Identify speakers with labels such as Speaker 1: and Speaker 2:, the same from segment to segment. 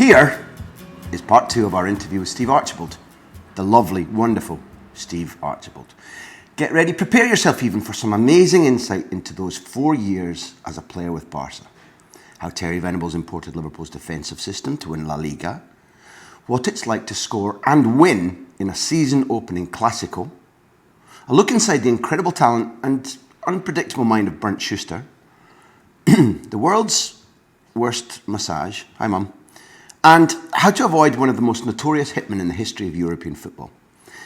Speaker 1: here is part 2 of our interview with Steve Archibald, the lovely, wonderful Steve Archibald. Get ready, prepare yourself even for some amazing insight into those 4 years as a player with Barca. How Terry Venables imported Liverpool's defensive system to win La Liga. What it's like to score and win in a season-opening Clasico. A look inside the incredible talent and unpredictable mind of Bernd Schuster. The world's worst massage. Hi, Mum. And how to avoid one of the most notorious hitmen in the history of European football.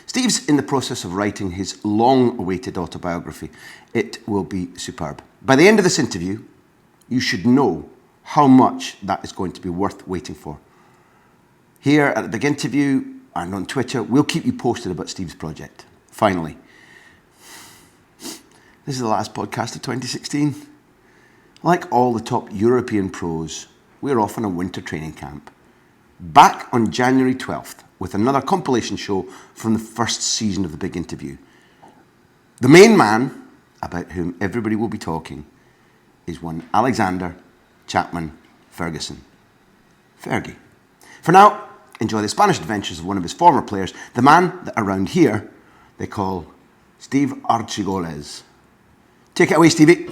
Speaker 1: Steve's in the process of writing his long-awaited autobiography. It will be superb. By the end of this interview, you should know how much that is going to be worth waiting for. Here at the big interview and on Twitter, we'll keep you posted about Steve's project. Finally, this is the last podcast of 2016. Like all the top European pros, we're off on a winter training camp. Back on January 12th with another compilation show from the first season of the big interview. The main man about whom everybody will be talking is one Alexander Chapman Ferguson. Fergie. For now, enjoy the Spanish adventures of one of his former players, the man that around here they call Steve Archigoles. Take it away, Stevie.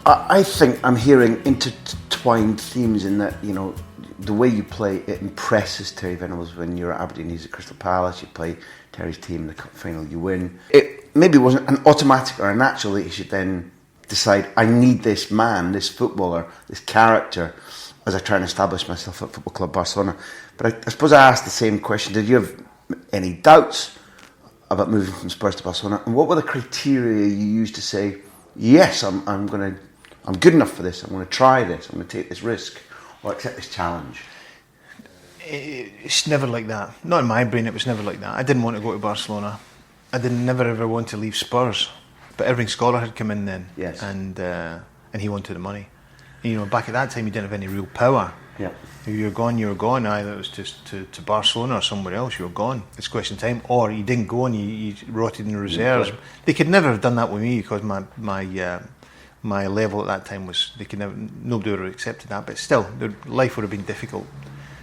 Speaker 1: I think I'm hearing intertwined themes in that, you know, the way you play, it impresses Terry Venables. When you're at Aberdeen, he's at Crystal Palace, you play Terry's team in the cup final, you win. It maybe wasn't an automatic or a natural that he should then decide, I need this man, this footballer, this character, as I try and establish myself at Football Club Barcelona. But I suppose I asked the same question. Did you have any doubts about moving from Spurs to Barcelona? And what were the criteria you used to say, yes, I'm good enough for this, I'm going to try this, I'm going to take this risk or accept this challenge?
Speaker 2: It's never like that. Not in my brain, it was never like that. I didn't want to go to Barcelona. I never ever want to leave Spurs. But Irving Scholar had come in then,
Speaker 1: yes.
Speaker 2: and he wanted the money. And, you know, back at that time, you didn't have any real power.
Speaker 1: Yeah.
Speaker 2: If you were gone, you were gone. Either it was just to Barcelona or somewhere else, you were gone. It's a question of time. Or you didn't go and you rotted in the reserves.
Speaker 1: Yeah.
Speaker 2: They could never have done that with me because my level at that time was, nobody would have accepted that, but still, life would have been difficult.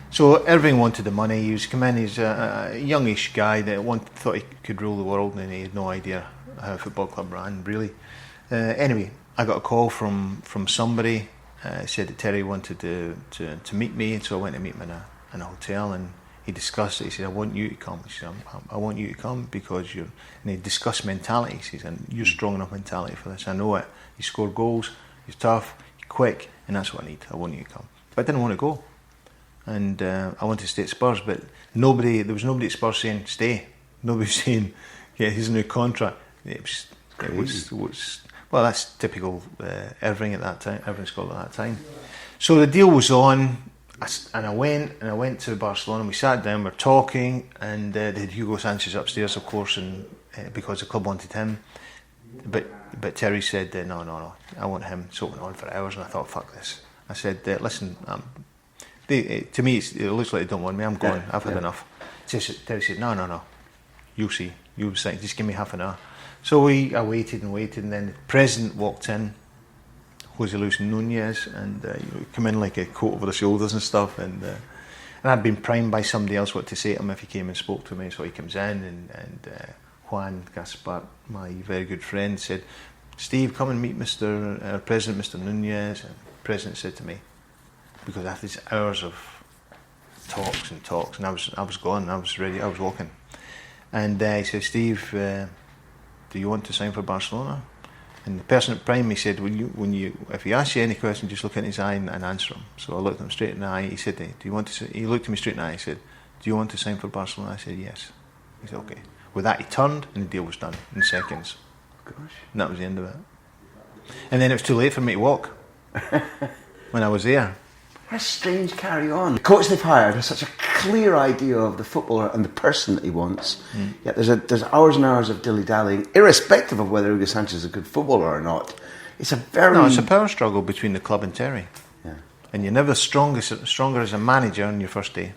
Speaker 2: So Irving wanted the money. He was come in, he's a youngish guy that thought he could rule the world, and he had no idea how a football club ran, really. Anyway, I got a call from somebody, said that Terry wanted to meet me, and so I went to meet him in a hotel, and he discussed it. He said, I want you to come. He said, I want you to come because you're... And he discussed mentality. He said, you're strong enough mentality for this. I know it. You score goals, you're tough, you're quick, and that's what I need. I want you to come. But I didn't want to go. And I wanted to stay at Spurs, but there was nobody at Spurs saying, stay. Nobody was saying, yeah, here's a new contract. It was well, that's typical Irving at that time, Irving Scott at that time. So the deal was on, and I went to Barcelona, and we sat down, we were talking, and they had Hugo Sanchez upstairs, of course, and because the club wanted him. But Terry said, no, I want him. So it went on for hours, and I thought, fuck this. I said, listen, to me, it looks like they don't want me. I'm going. I've had enough. Terry said, no. You'll see. You'll see. Just give me half an hour. So I waited, and then the president walked in, Jose Luis Nunez, and come in like a coat over the shoulders and stuff. And I'd been primed by somebody else what to say to him if he came and spoke to me. So he comes in, and Juan Gaspar, my very good friend, said, Steve, come and meet President, Mr. Nunez. And the president said to me, because after these hours of talks, and I was gone, I was ready, I was walking. And he said, Steve, do you want to sign for Barcelona? And the person at Prime, he said, if he asks you any question, just look in his eye and answer him. So I looked him straight in the eye. He said, he looked at me straight in the eye. He said, do you want to sign for Barcelona? I said, yes. He said, okay. With that, he turned, and the deal was done in seconds.
Speaker 1: Gosh.
Speaker 2: And that was the end of it. And then it was too late for me to walk when I was there.
Speaker 1: What a strange carry on. The coach they've hired has such a clear idea of the footballer and the person that he wants. Yet there's hours and hours of dilly-dallying, irrespective of whether Hugo Sanchez is a good footballer or not. It's a
Speaker 2: power struggle between the club and Terry.
Speaker 1: Yeah.
Speaker 2: And you're never stronger as a manager on your first day.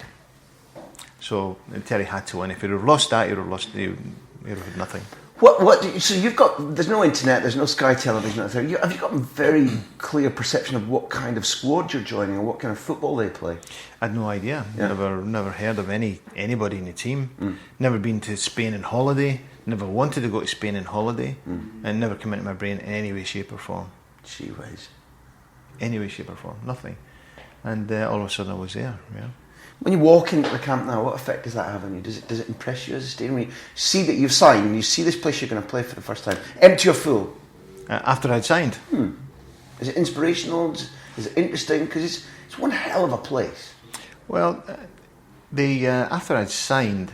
Speaker 2: So Terry had to win. If he'd have lost that, he'd have had nothing.
Speaker 1: So you've got, there's no internet, there's no Sky Television out there. Have you got a very clear perception of what kind of squad you're joining or what kind of football they play?
Speaker 2: I had no idea. Yeah. Never heard of anybody in the team. Never been to Spain on holiday. Never wanted to go to Spain on holiday. And never come into my brain in any way, shape or form.
Speaker 1: Gee whiz.
Speaker 2: Any way, shape or form. Nothing. And all of a sudden I was there. Yeah.
Speaker 1: When you walk into the camp now, what effect does that have on you? Does it impress you as a stadium? When you see that you've signed and you see this place you're going to play for the first time, empty or full?
Speaker 2: After I'd signed.
Speaker 1: Is it inspirational? Is it interesting? Because it's one hell of a place.
Speaker 2: Well, after I'd signed,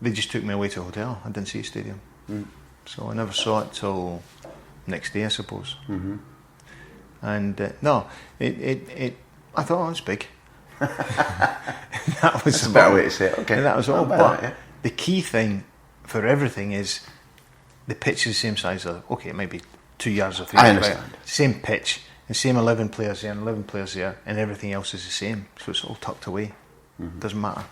Speaker 2: they just took me away to a hotel. I didn't see a stadium. So I never saw it till next day, I suppose. And I thought, oh, it's big.
Speaker 1: That's a better way to say it. Okay,
Speaker 2: and that was all. But the key thing for everything is the pitch is the same size. Okay, it might be 2 yards or 3 yards.
Speaker 1: I understand.
Speaker 2: Same pitch, the same 11 players there and 11 players there, and everything else is the same. So it's all tucked away. Doesn't matter.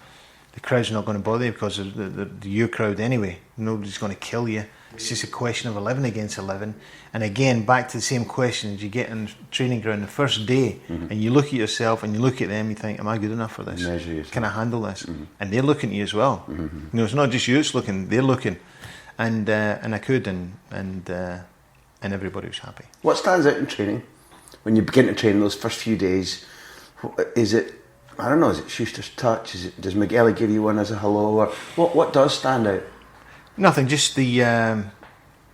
Speaker 2: The crowd's not going to bother you because the your crowd anyway. Nobody's going to kill you. It's just a question of 11 against 11. And again, back to the same questions you get in training ground the first day, and you look at yourself and you look at them, you think, am I good enough for this?
Speaker 1: Measure yourself.
Speaker 2: Can I handle this? And they're looking at you as well. You know, it's not just you that's looking, they're looking. And I could, and everybody was happy.
Speaker 1: What stands out in training? When you begin to train those first few days, is it, I don't know, is it Schuster's touch? Does Miguel give you one as a hello? Or what does stand out?
Speaker 2: Nothing, just the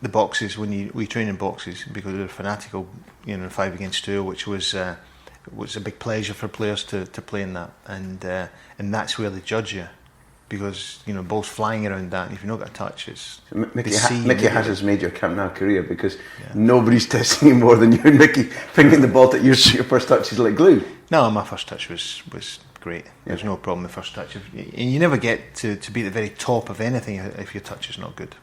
Speaker 2: boxes when we train in boxes because they're fanatical, 5 against 2, which was a big pleasure for players to play in that, and that's where they judge you because balls flying around that, and if you've not got a touch, it's
Speaker 1: Mickey has made your Camp Nou career because nobody's testing you more than you and Mickey fingering the ball that your first touch is like glue.
Speaker 2: No, my first touch was great. There's no problem with the first touch, and you never get to be at the very top of anything if your touch is not good.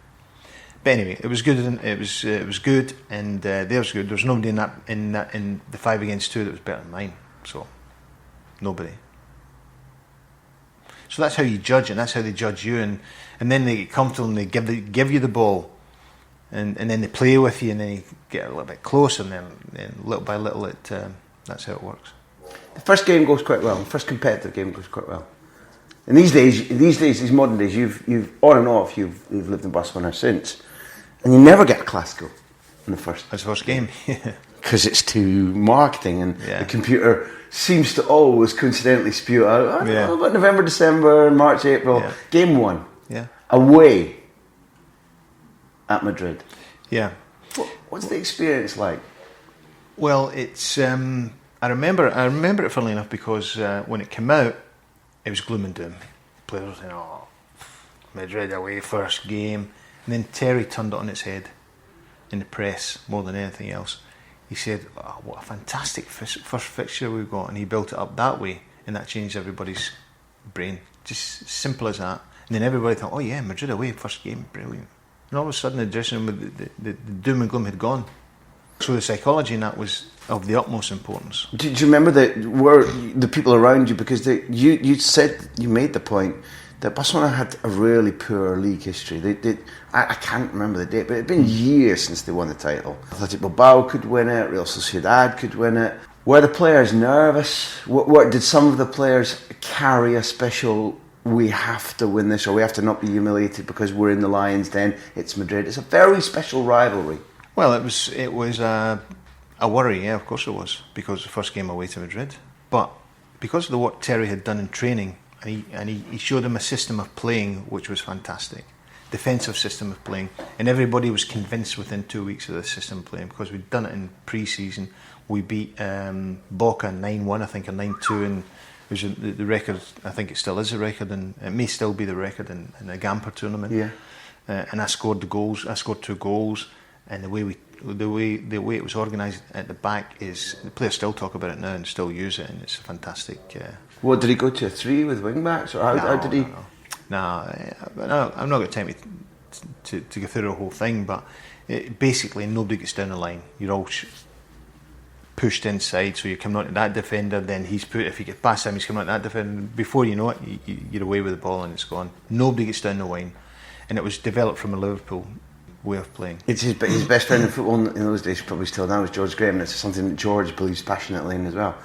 Speaker 2: But anyway, it was good. And it was good, and theirs good. There was nobody in the 5 against 2 that was better than mine. So nobody. So that's how you judge, and that's how they judge you, and then they get comfortable and they give you the ball, and then they play with you, and then you get a little bit closer, and then little by little that's how it works.
Speaker 1: The first game goes quite well. The first competitive game goes quite well. And these modern days, you've on and off, you've lived in Barcelona since, and you never get a Clasico in the first.
Speaker 2: That's the first game,
Speaker 1: because it's too marketing, and the computer seems to always coincidentally spew out. I don't know about November, December, March, April. Yeah. Game 1, away at Madrid.
Speaker 2: Yeah.
Speaker 1: What's the experience like?
Speaker 2: Well, it's. I remember it funnily enough because when it came out, it was gloom and doom. Players were saying, "Oh, Madrid away first game," and then Terry turned it on its head in the press more than anything else. He said, "Oh, what a fantastic first fixture we've got," and he built it up that way, and that changed everybody's brain. Just simple as that. And then everybody thought, "Oh yeah, Madrid away first game, brilliant." And all of a sudden, the dressing room, the doom and gloom had gone. So the psychology in that was of the utmost importance.
Speaker 1: Do you remember were the people around you, because you said, you made the point that Barcelona had a really poor league history. I can't remember the date, but it had been years since they won the title. Athletic Bilbao could win it, Real Sociedad could win it. Were the players nervous? What did some of the players carry a special, we have to win this, or we have to not be humiliated because we're in the Lions Den, it's Madrid. It's a very special rivalry.
Speaker 2: Well, it was a worry, yeah, of course it was, because the first game away to Madrid. But because of what Terry had done in training, and he showed them a system of playing which was fantastic, defensive system of playing, and everybody was convinced within 2 weeks of the system of playing because we'd done it in pre-season. We beat Boca 9-1, I think, or 9-2, and it was the record. I think it still is a record, and it may still be the record in a Gamper tournament.
Speaker 1: Yeah.
Speaker 2: And I scored the goals. I scored 2 goals. And the way it was organised at the back is, the players still talk about it now and still use it, and it's a fantastic.
Speaker 1: What did he go to, a 3 with wing backs, or how did he?
Speaker 2: No, I'm not going to time to go through the whole thing, but basically nobody gets down the line. You're all pushed inside, so you're coming on to that defender. Then if you get past him, he's coming on to that defender. Before you know it, you're away with the ball and it's gone. Nobody gets down the line. and it was developed from a Liverpool way of playing.
Speaker 1: It's his best friend in football in those days, probably still now, was George Graham, and it's something that George believes passionately in as well.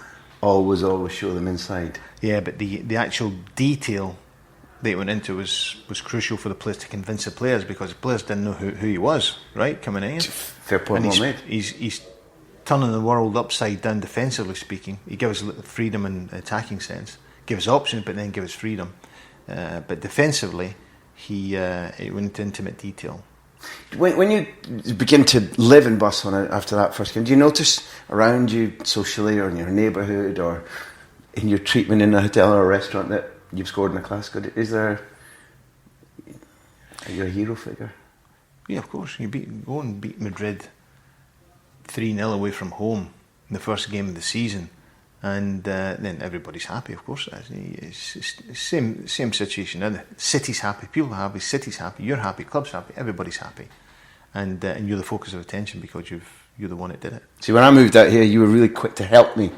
Speaker 1: Always show them inside.
Speaker 2: Yeah, but the actual detail that he went into was crucial for the players to convince the players, because the players didn't know who he was, right, coming in.
Speaker 1: Fair point, well made.
Speaker 2: He's turning the world upside down defensively speaking. He gives us freedom in attacking sense, gives options, but then gives freedom. But defensively, he went into intimate detail.
Speaker 1: When you begin to live in Barcelona after that first game, do you notice around you socially or in your neighbourhood or in your treatment in a hotel or a restaurant that you've scored in a Clasico? Are you a hero figure?
Speaker 2: Yeah, of course. You go and beat Madrid 3-0 away from home in the first game of the season, and then everybody's happy, of course. It's the same situation. And the city's happy, people are happy, city's happy, you're happy, club's happy, everybody's happy. And you're the focus of attention because you're the one that did it.
Speaker 1: See, when I moved out here, you were really quick to help me.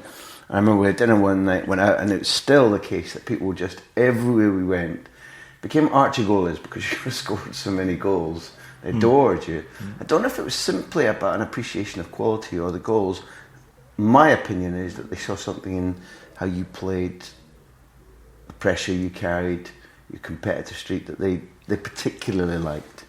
Speaker 1: I remember we had dinner one night, went out, and it was still the case that people just, everywhere we went, became Archigoles because you scored so many goals. They adored you. I don't know if it was simply about an appreciation of quality or the goals. My opinion is that they saw something in how you played, the pressure you carried, your competitive streak that they particularly liked.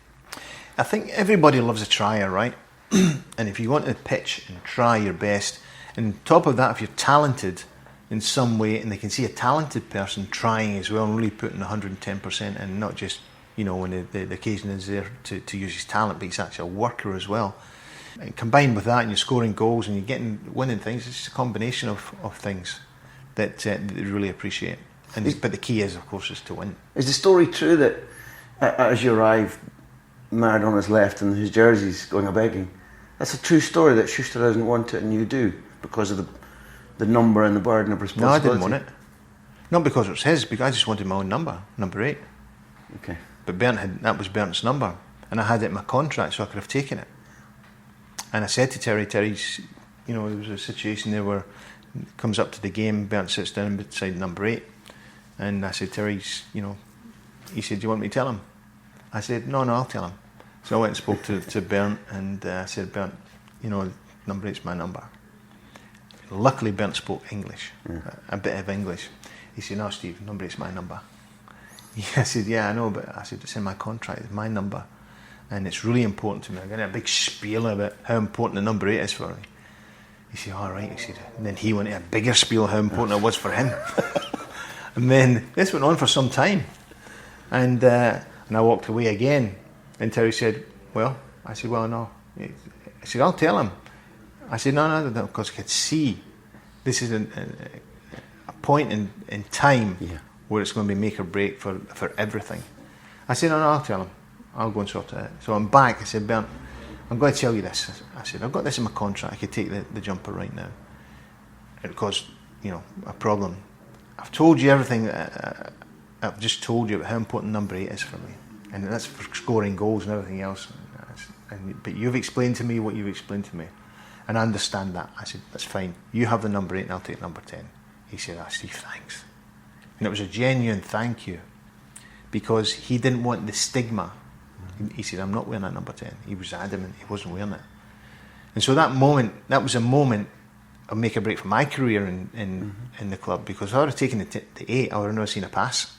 Speaker 2: I think everybody loves a trier, right? And if you go onto the pitch and try your best, and on top of that, if you're talented in some way, and they can see a talented person trying as well and really putting 110% and not just, when the occasion is there to use his talent, but he's actually a worker as well. And combined with that, and you're scoring goals and you're winning things, it's just a combination of things that they really appreciate. But the key is, of course, is to win. Is
Speaker 1: the story true that as you arrive, Maradona's left and his jersey's going a-begging? That's a true story, that Schuster doesn't want it and you do, because of the number and the burden of responsibility?
Speaker 2: No, I didn't want it. Not because it was his, because I just wanted my own number 8.
Speaker 1: Okay.
Speaker 2: But that was Bernd's number, and I had it in my contract, so I could have taken it. And I said to Terry's, there was a situation there where it comes up to the game, Bernd sits down beside number 8, and I said, Terry's, he said, do you want me to tell him? I said, no, I'll tell him. So I went and spoke to Bernd, and I said, Bernd, number 8's my number. Luckily, Bernd spoke English, a bit of English. He said, no, Steve, number 8's my number. I said, yeah, I know, but I said, it's in my contract, it's my number. And it's really important to me. I got a big spiel about how important the number 8 is for me. He said, all right. He said, and then he went into a bigger spiel how important it was for him. And then this went on for some time. And I walked away again. And Terry said, well, I said, well, no. I said, I'll tell him. I said, no, because I could see this is a point in time where it's going to be make or break for everything. I said, no, I'll tell him. I'll go and sort it out. So I'm back. I said, Bernd, I'm going to tell you this. I said, I've got this in my contract. I could take the jumper right now. It caused, a problem. I've told you everything. I've just told you about how important number 8 is for me. And that's for scoring goals and everything else. But you've explained to me what you've explained to me. And I understand that. I said, that's fine. You have the number 8 and I'll take number 10. He said, Steve, thanks. And it was a genuine thank you. Because he didn't want the stigma. He said, I'm not wearing that number 10. He was adamant he wasn't wearing it. And so that was a moment of make or break for my career in the club, because if I would have taken the 8, I would have never seen a pass.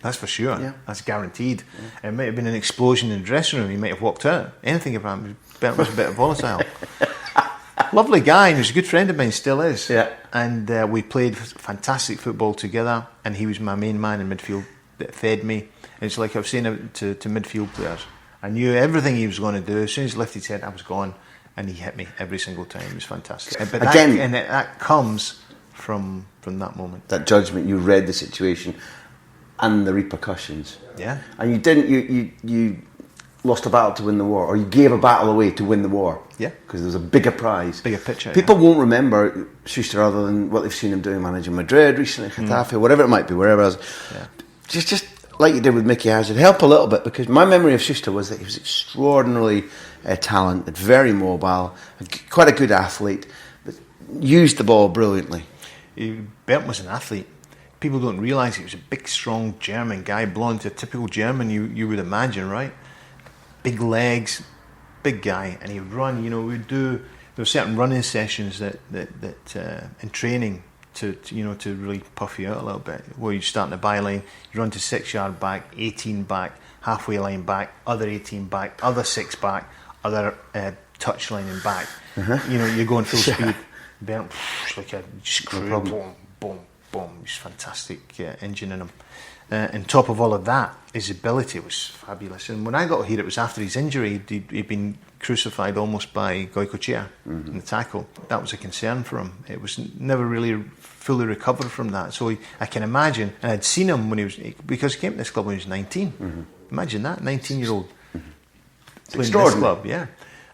Speaker 2: That's for sure. Yeah. That's guaranteed. Yeah. It might have been an explosion in the dressing room. He might have walked out. Anything about him. Bernd was a bit volatile. Lovely guy, and he was a good friend of mine, still is. Yeah. And we played fantastic football together, and he was my main man in midfield that fed me. It's like I was saying to midfield players. I knew everything he was going to do. As soon as he lifted his head, I was gone, and he hit me every single time. It was fantastic. But that comes from that moment.
Speaker 1: That judgment, you read the situation and the repercussions.
Speaker 2: Yeah.
Speaker 1: And you didn't. You lost a battle to win the war, or you gave a battle away to win the war.
Speaker 2: Yeah.
Speaker 1: Because there was a bigger prize.
Speaker 2: Bigger picture.
Speaker 1: People won't remember Schuster other than what they've seen him doing, managing Madrid recently, Getafe, whatever it might be, wherever else. Yeah. Just like you did with Mickey Hazard, help a little bit, because my memory of Schuster was that he was extraordinarily talented, very mobile, quite a good athlete, but used the ball brilliantly.
Speaker 2: Bernd was an athlete. people don't realise he was a big, strong German guy, blonde, a typical German you would imagine, right? Big legs, big guy, and he'd run. You know, there were certain running sessions that in training to really puff you out a little bit. Where you start in the byline, you run to 6 yard back, 18 back, halfway line back, other 18 back, other 6 back, other touch line and back. You know, you're going full speed. Bernd, like a screw, boom, boom, boom. He's fantastic engine in him. And top of all of that, his ability was fabulous. And when I got here, it was after his injury. He'd been crucified almost by Goicoechea in the tackle. That was a concern for him. It was never really fully recovered from that. So I can imagine, and I'd seen him because he came to this club when he was 19. Imagine that, 19-year-old playing this club, yeah.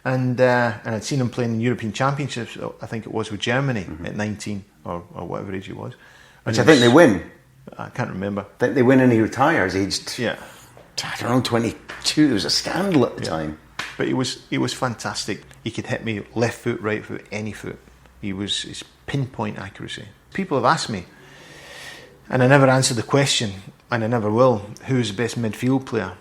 Speaker 2: And I'd seen him playing in European Championships, I think it was with Germany at 19 or whatever age he was.
Speaker 1: Which I think they win.
Speaker 2: I can't remember.
Speaker 1: I think they win and he retires aged,
Speaker 2: I
Speaker 1: don't know, 22. It was a scandal at the time.
Speaker 2: But he was fantastic. He could hit me left foot, right foot, any foot. His pinpoint accuracy. People have asked me, and I never answered the question, and I never will, who's the best midfield player?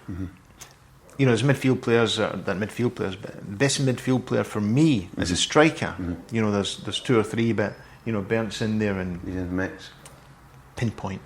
Speaker 2: You know, there's midfield players, but the best midfield player for me as a striker, you know, there's 2 or 3, but, you know, Bernd's in there and
Speaker 1: he's in the mix.
Speaker 2: Pinpoint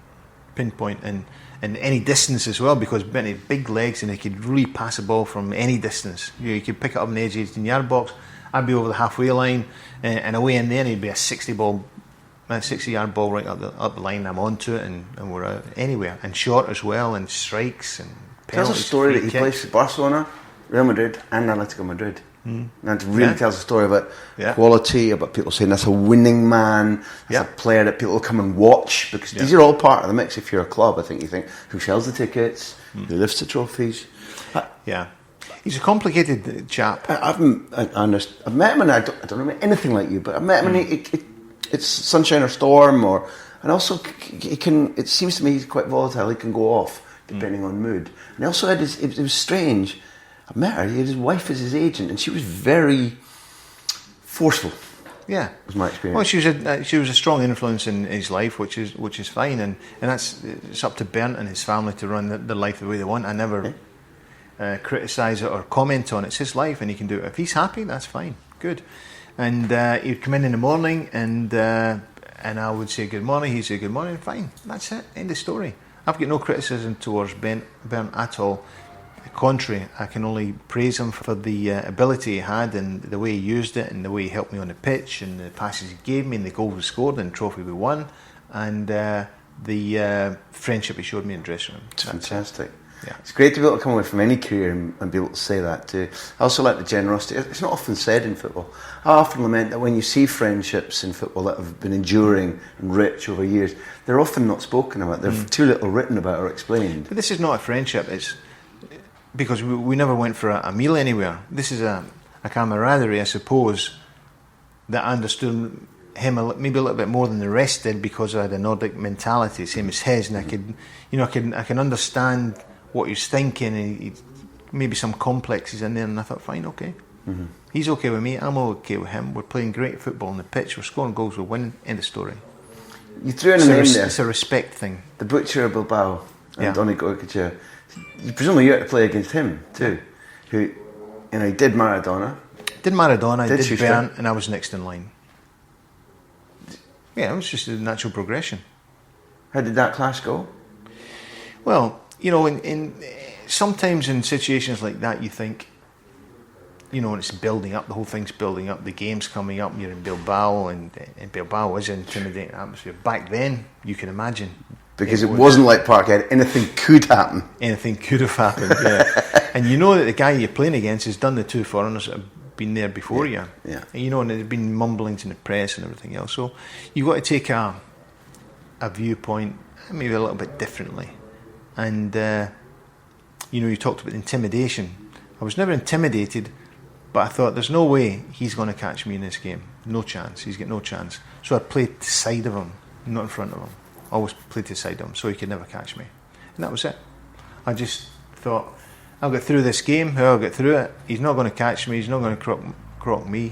Speaker 2: and any distance as well, because Benny had big legs and he could really pass a ball from any distance. You could pick it up in the edge of the 18-yard box. I'd be over the halfway line and away in there, and he'd be a 60-yard ball right up the line. I'm onto it, and we're out anywhere, and short as well, and strikes and penalties.
Speaker 1: Tells a story that he plays for Barcelona, Real Madrid, and Atletico Madrid. And it really tells a story about quality, about people saying that's a winning man, that's a player that people will come and watch, because these are all part of the mix. If you're a club, I think you think, who sells the tickets, who lifts the trophies.
Speaker 2: He's a complicated chap.
Speaker 1: I've met him, and I don't know anything like you, but I've met him, and it's sunshine or storm, and also it seems to me he's quite volatile. He can go off depending on mood. And he also had it was strange. I met her. He had his wife as his agent, and she was very forceful. Yeah, was my experience.
Speaker 2: Well, she was a strong influence in his life, which is fine, and it's up to Bernd and his family to run their life the way they want. I never criticise it or comment on it. It's his life, and he can do it. If he's happy, that's fine, good. And he'd come in the morning, and I would say good morning. He'd say good morning. Fine, that's it. End of story. I've got no criticism towards Bernd at all. Contrary, I can only praise him for the ability he had and the way he used it and the way he helped me on the pitch and the passes he gave me and the goals we scored and the trophy we won and the friendship he showed me in the dressing room.
Speaker 1: It's fantastic. Yeah. It's great to be able to come away from any career and be able to say that too. I also like the generosity. It's not often said in football. I often lament that when you see friendships in football that have been enduring and rich over years, they're often not spoken about. They're too little written about or explained.
Speaker 2: But this is not a friendship. It's because we never went for a meal anywhere. This is a camaraderie, I suppose, that I understood him maybe a little bit more than the rest did because I had a Nordic mentality, same as his, and I can understand what he was thinking, and maybe some complexes in there, and I thought, fine, okay. He's okay with me, I'm okay with him. We're playing great football on the pitch, we're scoring goals, we're winning, end of story.
Speaker 1: You threw in a name there.
Speaker 2: It's a respect thing.
Speaker 1: The Butcher of Bilbao and Donny Goicoechea. Presumably you had to play against him too, who, you know, he did Maradona.
Speaker 2: Did
Speaker 1: Schuster.
Speaker 2: Bernd, and I was next in line. Yeah, it was just a natural progression.
Speaker 1: How did that clash go?
Speaker 2: Well, you know, in sometimes in situations like that, you think, you know, when it's building up, the whole thing's building up, the game's coming up, you're in Bilbao, and Bilbao was an intimidating atmosphere. Back then, you can imagine.
Speaker 1: Because it wasn't like Parkhead, anything could happen.
Speaker 2: Anything could have happened, yeah. And you know that the guy you're playing against has done the two foreigners that have been there before you.
Speaker 1: Yeah.
Speaker 2: And you know, and there's been mumblings in the press and everything else. So you've got to take a viewpoint maybe a little bit differently. And, you know, you talked about intimidation. I was never intimidated, but I thought there's no way he's going to catch me in this game. No chance. He's got no chance. So I played to the side of him, not in front of him. Always played to the side of him, so he could never catch me. And that was it. I just thought, I'll get through this game, I'll get through it. He's not going to catch me, he's not going to crock me,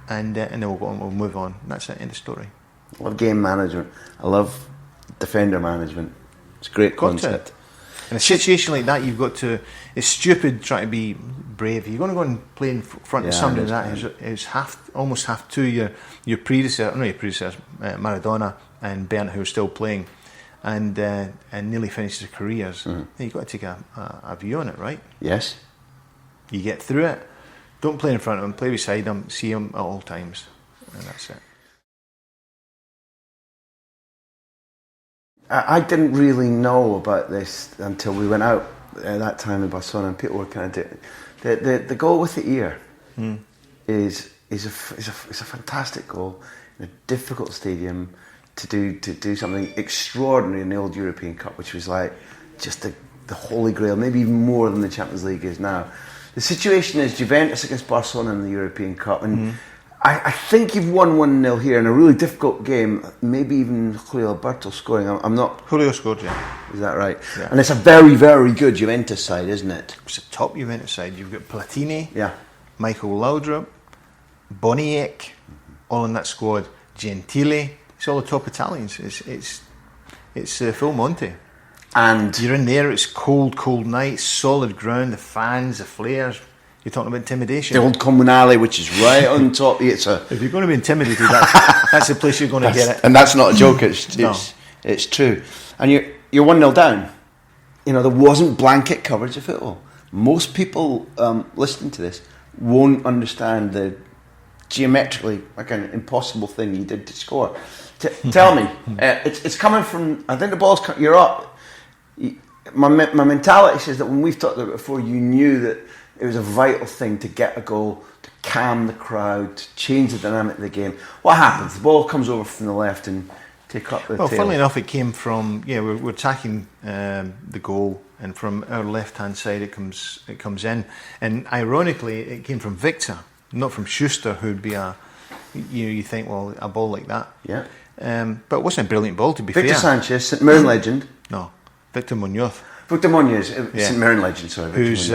Speaker 2: and then we'll move on. And that's it, end of story.
Speaker 1: I love game management. I love defender management. It's a great concept.
Speaker 2: In a situation like that, you've got to. It's stupid trying to be brave. You're going to go and play in front of somebody that is almost half to your predecessor, Maradona and Bernd, who are still playing, and nearly finished their careers. Then you've got to take a view on it, right?
Speaker 1: Yes.
Speaker 2: You get through it. Don't play in front of them. Play beside them. See them at all times, and that's it.
Speaker 1: I didn't really know about this until we went out at that time in Barcelona, and people were kind of doing the goal with the ear is a fantastic goal in a difficult stadium to do something extraordinary in the old European Cup, which was like just the holy grail, maybe even more than the Champions League is now. The situation is Juventus against Barcelona in the European Cup, and I think you've won 1-0 here in a really difficult game, maybe even Julio Alberto scoring. I'm not...
Speaker 2: Julio scored, yeah.
Speaker 1: Is that right? Yeah. And it's a very, very good Juventus side, isn't it?
Speaker 2: It's a top Juventus side. You've got Platini, Michael Laudrup, Boniek, all in that squad. Gentile, it's all the top Italians. It's full Monty.
Speaker 1: And
Speaker 2: you're in there, it's cold night, solid ground, the fans, the flares. You're talking about intimidation.
Speaker 1: The old Comunale, which is right on top. If
Speaker 2: you're going to be intimidated, that's the place you're going to get it.
Speaker 1: And that's not a joke. It's true. And you're 1-0 down. You know, there wasn't blanket coverage of it all. Most people listening to this won't understand the geometrically impossible thing you did to score. Tell me, it's coming from. I think the ball's. You're up. My mentality says that when we've talked about it before, you knew that it was a vital thing to get a goal, to calm the crowd, to change the dynamic of the game. What happens? The ball comes over from the left and take up the tail.
Speaker 2: Funnily enough, it came from we're attacking the goal, and from our left-hand side it comes in, and ironically it came from Victor, not from Schuster, who'd be you think, well, a ball like that.
Speaker 1: Yeah.
Speaker 2: But it wasn't a brilliant ball, to be fair.
Speaker 1: Victor Sanchez, St Mirren legend.
Speaker 2: No, Victor Munoz.
Speaker 1: Victor Munoz, St Mirren legend, sorry.
Speaker 2: Who's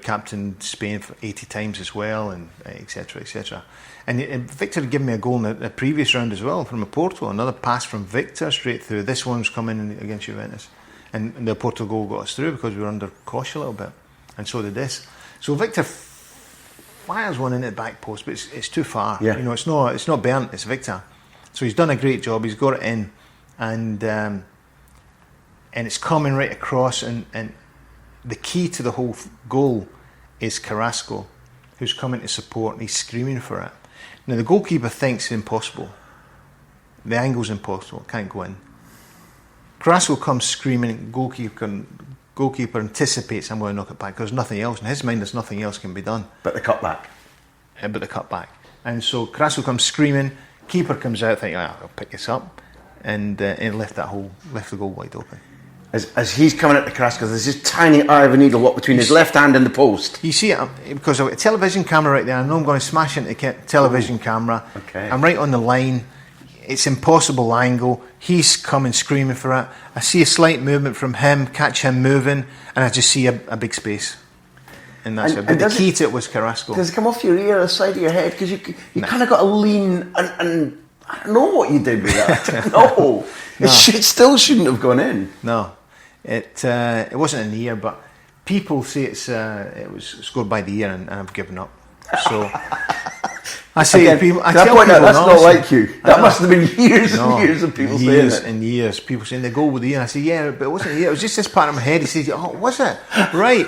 Speaker 2: captained Spain for 80 times as well, and etc. etc. And Victor had given me a goal in a previous round as well from Oporto. Another pass from Victor straight through. This one's coming against Juventus, and the Oporto goal got us through because we were under Kosh a little bit, and so did this. So Victor fires one into the back post, but it's too far.
Speaker 1: Yeah.
Speaker 2: You know, it's not Bernd, it's Victor. So he's done a great job. He's got it in, and it's coming right across, and the key to the whole goal is Carrasco, who's coming to support, and he's screaming for it. Now the goalkeeper thinks it's impossible. The angle's impossible, can't go in. Carrasco comes screaming, goalkeeper anticipates, I'm going to knock it back, because there's nothing else. In his mind, there's nothing else can be done.
Speaker 1: But the cutback. And
Speaker 2: so Carrasco comes screaming, keeper comes out thinking, I'll pick this up, and left the goal wide open.
Speaker 1: As he's coming at the Carrasco, there's this tiny eye of a needle between his left hand and the post.
Speaker 2: You see it because I've got a television camera right there. I know I'm going to smash into the television camera.
Speaker 1: Okay.
Speaker 2: I'm right on the line. It's impossible angle. He's coming screaming for it. I see a slight movement from him, catch him moving, and I just see a big space. And that's it. But the key to it was Carrasco.
Speaker 1: Does it come off your ear or the side of your head? Because you kind of got to lean and I don't know what you did with that. No. It still shouldn't have gone in.
Speaker 2: No. It wasn't in the ear, but people say it was scored by the ear, and I've given up. So I say to people, I tell people,
Speaker 1: that's not like you. That must have been years and years of people saying it.
Speaker 2: Years and years, people saying they go with the ear. And I say, yeah, but it wasn't the ear. It was just this part of my head. He says, oh, was it? Right.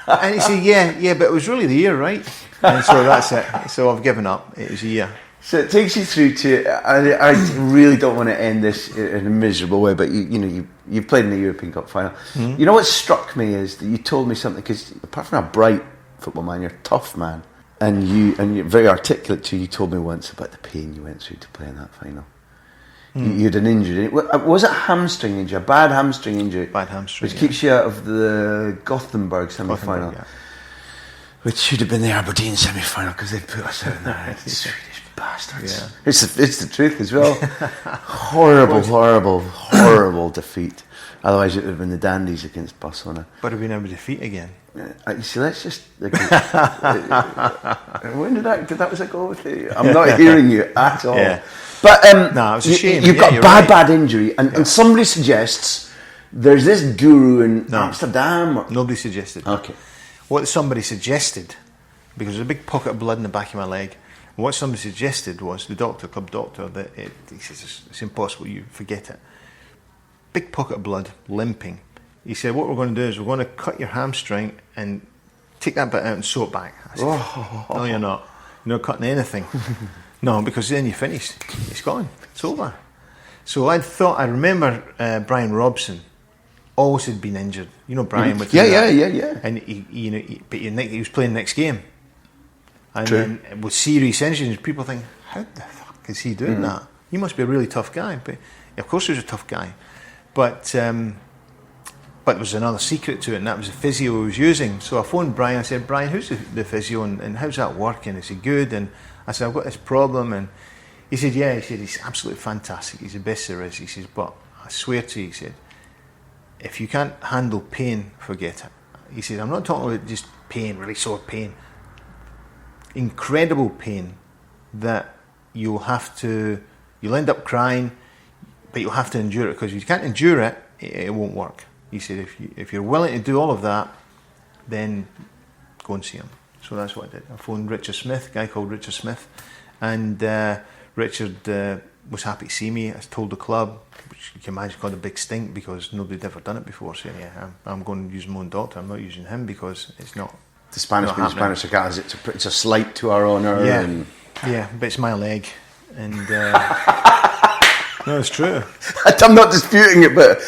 Speaker 2: And he said, yeah, but it was really the ear, right? And so that's it. So I've given up. It was the ear.
Speaker 1: So it takes you through to. I really don't want to end this in a miserable way, but you played in the European Cup final. Mm-hmm. You know what struck me is that you told me something, because apart from a bright football man, you're a tough man, and you're very articulate too. You told me once about the pain you went through to play in that final. You had an injury. Was it a hamstring injury? A bad hamstring injury?
Speaker 2: Bad hamstring,
Speaker 1: which keeps you out of the Gothenburg semi-final, which should have been the Aberdeen semi-final because they put us out in there. Swedish bastards. Yeah. It's the truth as well. Horrible horrible defeat. Otherwise, it would have been the Dandies against Barcelona.
Speaker 2: But have we never defeat again?
Speaker 1: You see, let's just. When did that was a goal with you? I'm not hearing you at all.
Speaker 2: Yeah.
Speaker 1: But
Speaker 2: no, it was a shame.
Speaker 1: You've got
Speaker 2: right.
Speaker 1: bad injury, and somebody suggests there's this guru in Amsterdam.
Speaker 2: Nobody suggested.
Speaker 1: Okay.
Speaker 2: What somebody suggested, because there's a big pocket of blood in the back of my leg. What somebody suggested was the club doctor, that he says it's impossible. You forget it. Big pocket of blood, limping. He said, what we're going to do is we're going to cut your hamstring and take that bit out and sew it back. I said, no, you're not. You're not cutting anything. No, because then you're finished. It's gone. It's over. So I remember Brian Robson always had been injured. You know Brian with
Speaker 1: yeah.
Speaker 2: And he was playing next game. And
Speaker 1: True.
Speaker 2: then with serious injuries, people think, how the fuck is he doing that? He must be a really tough guy. But of course he was a tough guy. But there was another secret to it, and that was the physio he was using. So I phoned Brian. I said, Brian, who's the physio, and how's that working? Is he good? And I said, I've got this problem. And he said, yeah. He said, he's absolutely fantastic. He's the best there is. He says, but I swear to you, he said, if you can't handle pain, forget it. He said, I'm not talking about just pain, really sore pain. Incredible pain that you'll end up crying, but you'll have to endure it, because if you can't endure it, it won't work. He said, if you're willing to do all of that, then go and see him. So that's what I did. I phoned Richard Smith, a guy called Richard Smith, and Richard was happy to see me. I told the club, which you can imagine called a big stink, because nobody had ever done it before, saying, yeah, I'm going to use my own doctor, I'm not using him, because it's not.
Speaker 1: The Spanish being Spanish, it's a slight to our honour.
Speaker 2: Yeah, yeah, but it's my leg, and no, it's true.
Speaker 1: I'm not disputing it, but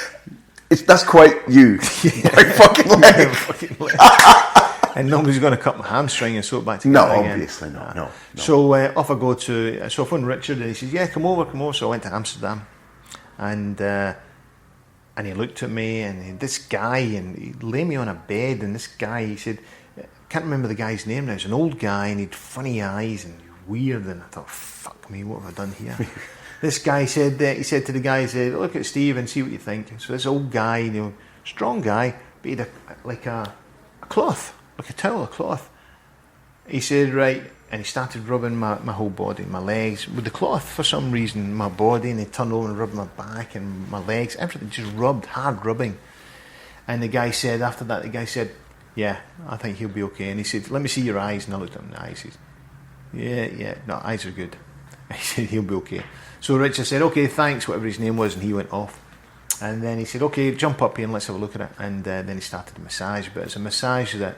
Speaker 1: that's quite you. My fucking leg.
Speaker 2: And nobody's going to cut my hamstring and sew it back together again.
Speaker 1: Obviously not. No.
Speaker 2: So off I go to. So I phoned Richard, and he says, "Yeah, come over." So I went to Amsterdam, and he looked at me, and this guy, and he laid me on a bed, and this guy, he said, I can't remember the guy's name now. He's an old guy, and he had funny eyes and weird. And I thought, fuck me, what have I done here? This guy said, he said to the guy, he said, look at Steve and see what you think. So this old guy, strong guy, but he had a cloth, like a towel, a cloth. He said, right, and he started rubbing my whole body, my legs, with the cloth for some reason, my body, and he turned over and rubbed my back and my legs, everything, just rubbed, hard rubbing. And the guy said, after that, yeah, I think he'll be okay. And he said, let me see your eyes. And I looked at him in the eyes. He said, yeah, no, eyes are good. He said, he'll be okay. So Richard said, okay, thanks, whatever his name was, and he went off. And then he said, okay, jump up here and let's have a look at it. And then he started the massage. But it's a massage that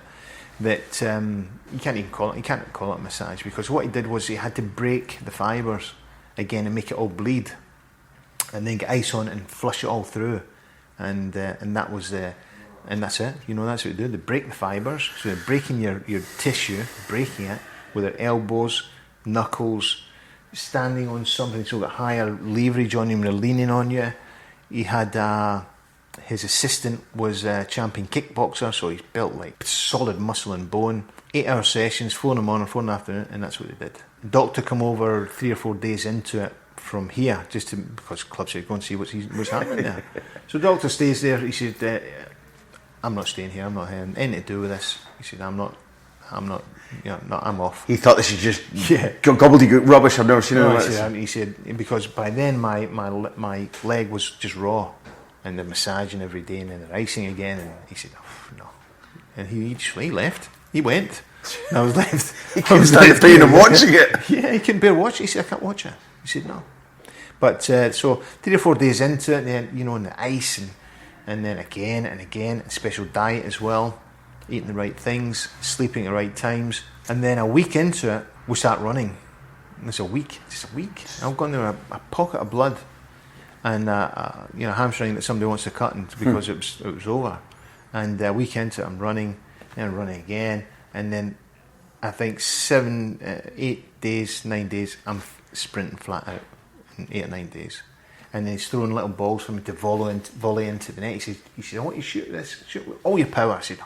Speaker 2: you can't call it a massage, because what he did was he had to break the fibres again and make it all bleed, and then get ice on it and flush it all through. And that was and that's it. That's what they do. They break the fibres. So they're breaking your tissue, breaking it with their elbows, knuckles, standing on something so got higher leverage on you when they're leaning on you. He had his assistant was a champion kickboxer, so he's built like solid muscle and bone. 8-hour sessions, 4 in the morning, 4 in the afternoon, and that's what they did. The doctor come over 3 or 4 days into it from here, because club said go and see what's happening there. So the doctor stays there. He said, I'm not staying here. I'm not having anything to do with this. He said, I'm off.
Speaker 1: He thought this is just gobbledygook rubbish. I've never seen it.
Speaker 2: He said, because by then my leg was just raw, and the massaging every day, and then the icing again. And he said, no. And he left. He went. And I was left.
Speaker 1: He couldn't stand the pain of watching it.
Speaker 2: Yeah, he couldn't bear watching. He said, I can't watch it. He said, no. But so 3 or 4 days into it, then in the ice, and then again and again, a special diet as well, eating the right things, sleeping at the right times, and then a week into it, we start running. And it's just a week. I've gone through a pocket of blood, and hamstring that somebody wants to cut, because it was over. And a week into it, I'm running, and running again, and then I think 8 days, 9 days, I'm sprinting flat out in 8 or 9 days. And then he's throwing little balls for me to volley into the net. He said, I want you to shoot this, shoot with all your power. I said,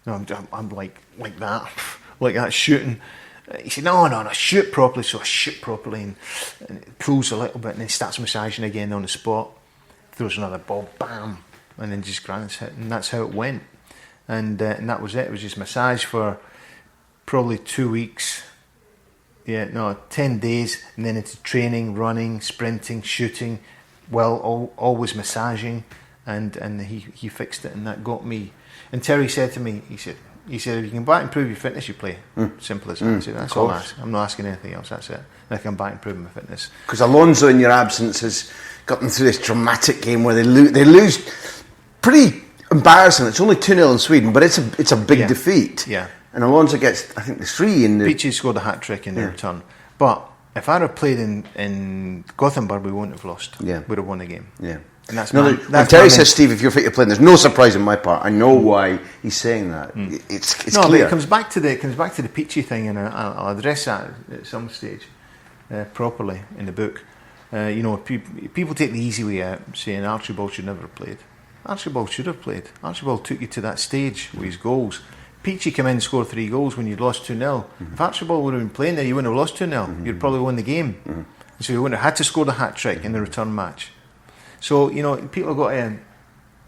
Speaker 2: no, I'm like that, shooting. He said, no, shoot properly. So I shoot properly, and it pulls a little bit, and then starts massaging again on the spot. throws another ball, bam, and then just grants it, and that's how it went. And that was it. It was just massage for probably 2 weeks. 10 days, and then into training, running, sprinting, shooting, always massaging, and he fixed it, and that got me. And Terry said to me, he said, if you can back and prove your fitness, you play. Simple as that. I said, that's all I'm asking. I'm not asking anything else. That's it. And I can back and prove my fitness.
Speaker 1: Because Alonso, in your absence, has got them through this dramatic game where they lose pretty embarrassing. It's only 2-0 in Sweden, but it's a big defeat.
Speaker 2: Yeah.
Speaker 1: And Alonso gets, I think, the 3 in the...
Speaker 2: Peachy scored a hat-trick in the return. But if I'd have played in Gothenburg, we wouldn't have lost.
Speaker 1: Yeah.
Speaker 2: We'd have won the game.
Speaker 1: Yeah.
Speaker 2: And that's
Speaker 1: when Terry says, Steve, if you're fit, you're playing, there's no surprise on my part. I know why he's saying that. It's clear.
Speaker 2: But it comes back to the Peachy thing, and I'll address that at some stage properly in the book. People take the easy way out, saying Archibald should never have played. Archibald should have played. Archibald took you to that stage with his goals. Peachy came in and scored 3 goals when you'd lost 2-0. If Archibald would have been playing there, you wouldn't have lost 2-0. You'd probably won the game. So you wouldn't have had to score the hat-trick in the return match. So, people have got to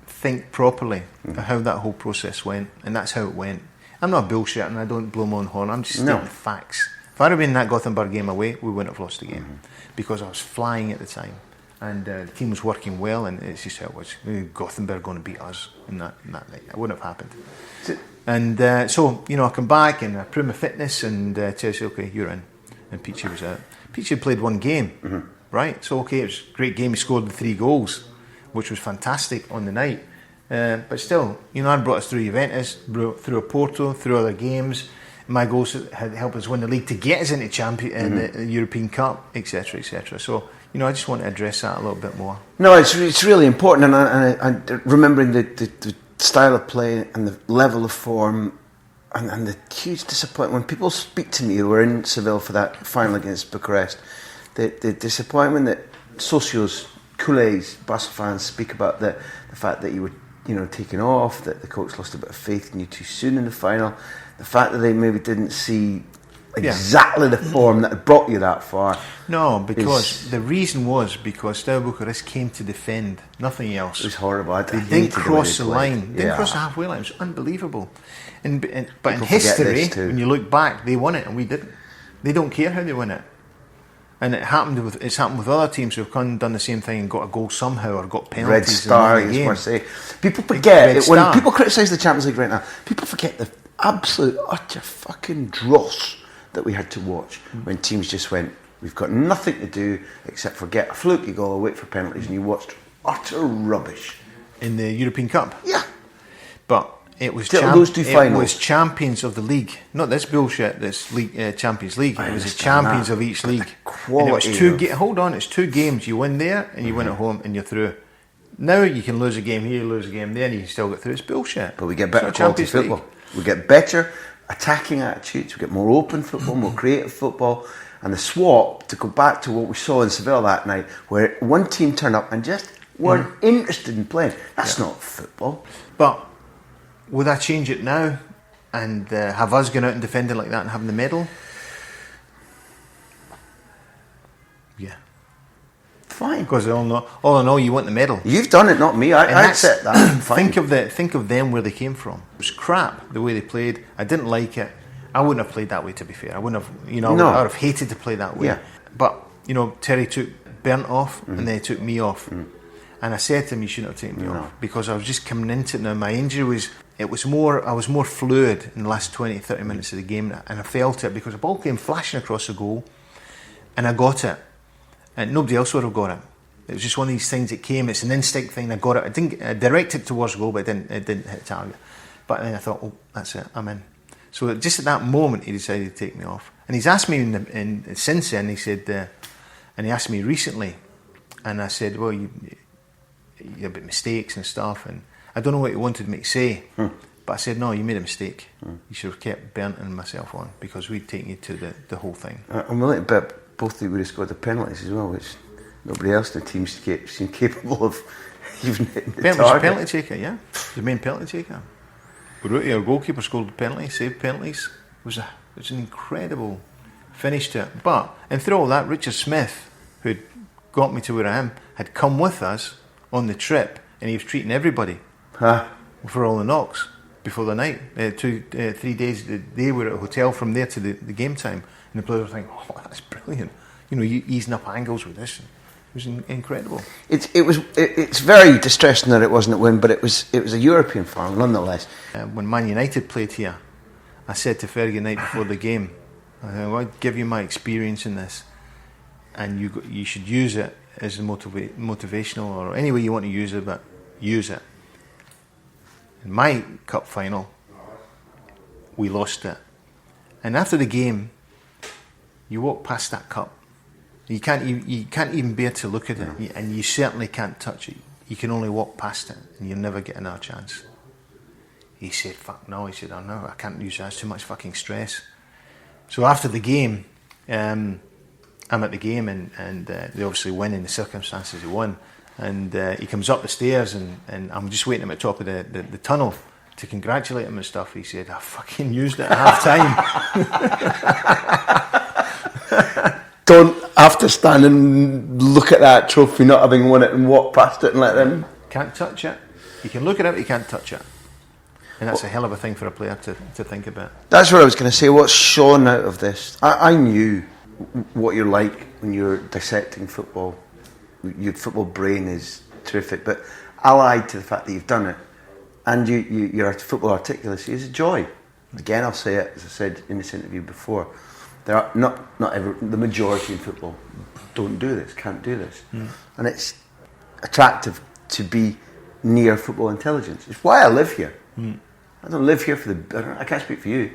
Speaker 2: think properly of how that whole process went, and that's how it went. I'm not bullshitting, and I don't blow my own horn. I'm just stating the facts. If I'd have been in that Gothenburg game away, we wouldn't have lost the game because I was flying at the time, and the team was working well, and it's just how it was. Gothenburg going to beat us in that night. It wouldn't have happened. And so, I come back and I prove my fitness, and Chelsea, okay, you're in. And Peachy was out. Peachy had played 1 game, right? So, okay, it was a great game. He scored the 3 goals, which was fantastic on the night. But still, I brought us through Juventus, through Porto, through other games. My goals had helped us win the league to get us into the European Cup, etc., etc. So, I just want to address that a little bit more.
Speaker 1: No, it's really important, and remembering the style of play and the level of form and the huge disappointment. When people speak to me who were in Seville for that final against Bucharest, the disappointment that socios, culés, Barca fans speak about the fact that you were taken off, that the coach lost a bit of faith in you too soon in the final, the fact that they maybe didn't see exactly the form that had brought you that far.
Speaker 2: No, because the reason was because Steaua Bucharest came to defend, nothing else.
Speaker 1: It was horrible.
Speaker 2: They didn't cross the line. They didn't cross the halfway line. It was unbelievable. But in history, when you look back, they won it and we didn't. They don't care how they win it. And it's happened with other teams who've done the same thing and got a goal somehow or got penalties.
Speaker 1: Red Star, I want to say. People forget when people criticise the Champions League right now. People forget the absolute utter fucking dross that we had to watch when teams just went, we've got nothing to do except for get a fluky goal or wait for penalties, and you watched utter rubbish
Speaker 2: in the European Cup.
Speaker 1: Yeah,
Speaker 2: but it was
Speaker 1: those 2 finals.
Speaker 2: It was champions of the league, not this bullshit. This league, Champions League. It was the champions of each league. And it was 2 hold on, it's 2 games. You win there and you win at home, and you're through. Now you can lose a game here, lose a game there, and you can still get through. It's bullshit.
Speaker 1: But we get better quality football. We get better attacking attitudes, we get more open football, more creative football, and the swap, to go back to what we saw in Seville that night, where one team turned up and just weren't interested in playing. That's not football.
Speaker 2: But would I change it now and have us going out and defending like that and having the medal? Yeah.
Speaker 1: Fine.
Speaker 2: Because all in all, you want the medal.
Speaker 1: You've done it, not me. I accept that.
Speaker 2: Think of them where they came from. It was crap the way they played. I didn't like it. I wouldn't have played that way, to be fair. I wouldn't have, I would have hated to play that way. Yeah. But Terry took Bernd off, and then he took me off. And I said to him, you shouldn't have taken me off, because I was just coming into it now. My injury I was more fluid in the last 20, 30 minutes of the game, and I felt it because the ball came flashing across the goal, and I got it. And nobody else would have got it. It was just one of these things that came. It's an instinct thing. I got it. I didn't direct it towards the goal, but it didn't hit target. But then I thought, oh, that's it. I'm in. So just at that moment, he decided to take me off. And he's asked me since then. He said, and he asked me recently, and I said, well, you have mistakes and stuff, and I don't know what he wanted me to say. But I said, no, you made a mistake. You should have kept Bernd and myself on, because we'd taken you to the whole thing.
Speaker 1: I'm willing to bet both of you would have scored the penalties as well, which nobody else in the team seemed capable of even hitting the target.
Speaker 2: Was a penalty taker, yeah. The main penalty taker. Baruti, our goalkeeper, scored the penalty, saved penalties. It was an incredible finish to it. And through all that, Richard Smith, who'd got me to where I am, had come with us on the trip, and he was treating everybody for all the knocks before the night. 3 days they were at a hotel from there to the game time, and the players were thinking, "Oh, that's brilliant! You easing up angles with this." It was incredible.
Speaker 1: It's very distressing that it wasn't a win, but it was a European final nonetheless.
Speaker 2: When Man United played here, I said to Fergie the night before the game, I'll give you my experience in this, and you should use it as a motivational, or any way you want to use it, but use it. In my cup final, we lost it, and after the game, you walk past that cup. You can't even bear to look at it, and you certainly can't touch it. You can only walk past it, and you'll never get another chance. He said, "Fuck no." He said, "Oh no, I can't use that. It's too much fucking stress." So after the game, I'm at the game, and they obviously win in the circumstances they won. And he comes up the stairs, and I'm just waiting at the top of the tunnel to congratulate him and stuff. He said, "I fucking used it at half time."
Speaker 1: Don't have to stand and look at that trophy not having won it and walk past it and let them...
Speaker 2: Can't touch it. You can look at it, but you can't touch it. And that's a hell of a thing for a player to think about.
Speaker 1: That's what I was going to say. What's shown out of this? I knew what you're like when you're dissecting football. Your football brain is terrific, but allied to the fact that you've done it, and you're a football articulacy is a joy. Again, I'll say it, as I said in this interview before. There are the majority in football don't do this, can't do this, and it's attractive to be near football intelligence. It's why I live here. I don't live here I can't speak for you.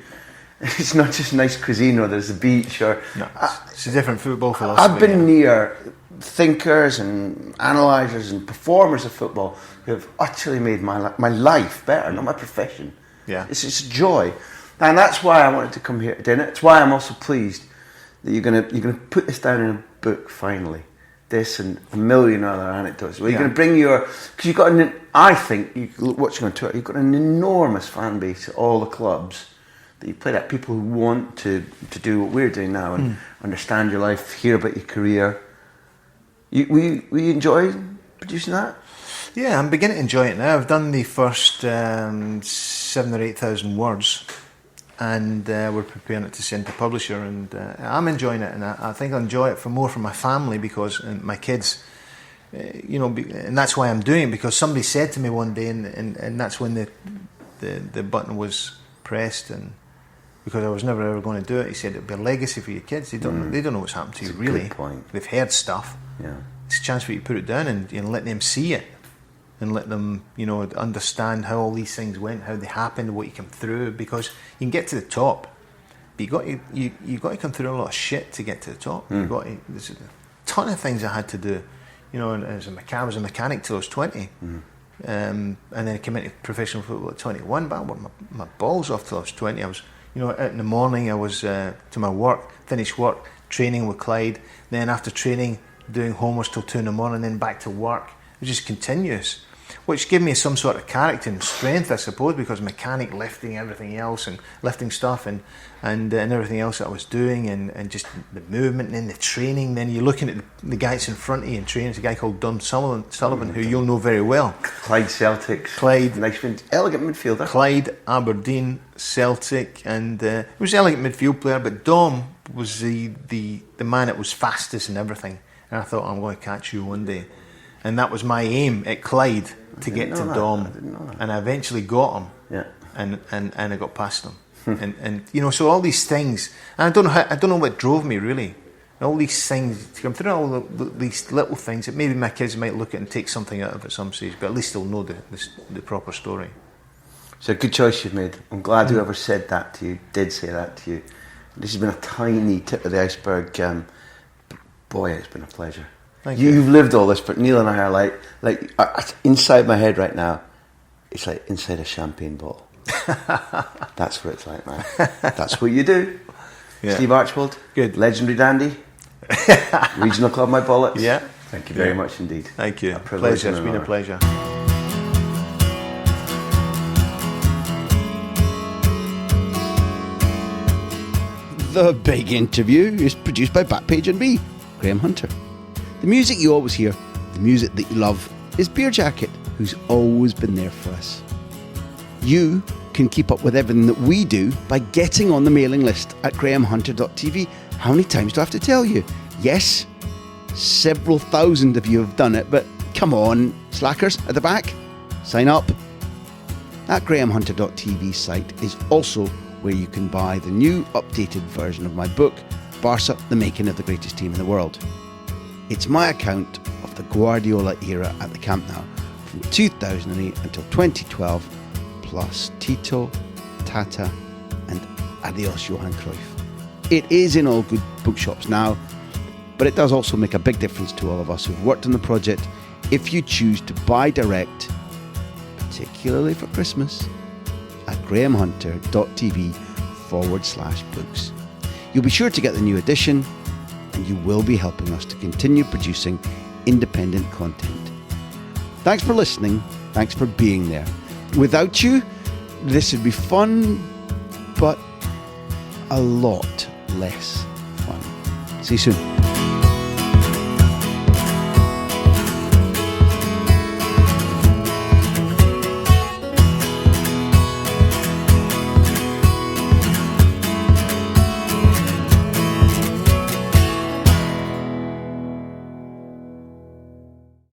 Speaker 1: It's not just nice cuisine or there's a beach or...
Speaker 2: No, it's a different football philosophy.
Speaker 1: I've been near thinkers and analysers and performers of football who have utterly made my life better, not my profession.
Speaker 2: Yeah.
Speaker 1: It's a joy. And that's why I wanted to come here to dinner. It's why I'm also pleased that you're gonna put this down in a book finally. This and a million other anecdotes. Well, you're going to bring because you've got I think watching on Twitter, you've got an enormous fan base at all the clubs that you play at. People who want to do what we're doing now and understand your life, hear about your career. We enjoy producing that.
Speaker 2: Yeah, I'm beginning to enjoy it now. I've done the first 7,000 or 8,000 words, and we're preparing it to send to publisher, and I'm enjoying it, and I think I'll enjoy it more for my family because my kids, and that's why I'm doing it, because somebody said to me one day, and that's when the button was pressed, and because I was never ever going to do it, he said it'll be a legacy for your kids. They don't know what's happened to you, really.
Speaker 1: Good point.
Speaker 2: They've heard stuff.
Speaker 1: Yeah.
Speaker 2: It's a chance for you to put it down and let them see it, and let them, understand how all these things went, how they happened, what you come through. Because you can get to the top, but you got to come through a lot of shit to get to the top. There's a ton of things I had to do. I was a mechanic till I was 20, and then I came into professional football at 21. But I worked my balls off till I was 20. I was, out in the morning. I was to my work, finish work, training with Clyde. Then after training, doing homework till 2 a.m. Then back to work. It was just continuous, which gave me some sort of character and strength, I suppose, because mechanic, lifting everything else and lifting stuff and everything else that I was doing, and just the movement and then the training. Then you're looking at the guys in front of you and training. There's a guy called Don Sullivan, who you'll know very well.
Speaker 1: Clyde Celtic.
Speaker 2: Nice,
Speaker 1: elegant midfielder.
Speaker 2: Clyde, Aberdeen, Celtic, and he was an elegant midfield player, but Dom was the man that was fastest and everything. And I thought, I'm going to catch you one day. And that was my aim at Clyde, to get to Dom. And I eventually got him. Yeah. And I got past him. and so all these things, and I don't know what drove me really. All these things, to come through all these little things that maybe my kids might look at and take something out of at some stage, but at least they'll know the proper story.
Speaker 1: It's a good choice you've made. I'm glad whoever said that to you did say that to you. This has been a tiny tip of the iceberg. Boy, it's been a pleasure.
Speaker 2: Thank you.
Speaker 1: You've lived all this, but Neil and I are like inside my head right now. It's like inside a champagne bottle. That's what it's like, man. That's what you do. Yeah. Steve Archibald,
Speaker 2: good,
Speaker 1: legendary dandy, regional club, my bollocks.
Speaker 2: Yeah.
Speaker 1: Thank you very much indeed.
Speaker 2: Thank you. Pleasure. It's been a pleasure.
Speaker 3: The Big Interview is produced by Backpage and me, Graham Hunter. The music you always hear, the music that you love, is Beer Jacket, who's always been there for us. You can keep up with everything that we do by getting on the mailing list at grahamhunter.tv. How many times do I have to tell you? Yes, several thousand of you have done it, but come on, slackers at the back, sign up. That grahamhunter.tv site is also where you can buy the new updated version of my book, Barca, the Making of the Greatest Team in the World. It's my account of the Guardiola era at the Camp Nou from 2008 until 2012, plus Tito, Tata and Adios Johan Cruyff. It is in all good bookshops now, but it does also make a big difference to all of us who've worked on the project if you choose to buy direct, particularly for Christmas, at grahamhunter.tv/books. You'll be sure to get the new edition, and you will be helping us to continue producing independent content. Thanks for listening. Thanks for being there. Without you, this would be fun, but a lot less fun. See you soon.